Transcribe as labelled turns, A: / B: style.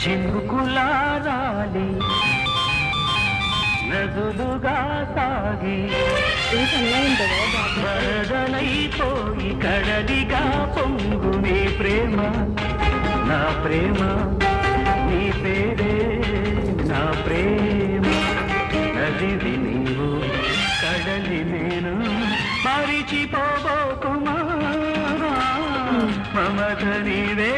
A: చినుకులారాలి నదులుగా సాగి వరదలైపోయి కడలిగా పొంగు నీ ప్రేమ నా ప్రేమ నీ పేరే నా ప్రేమ నదివి నీవు కడలి నేను మరిచిపోబోకుమా మమత నీవే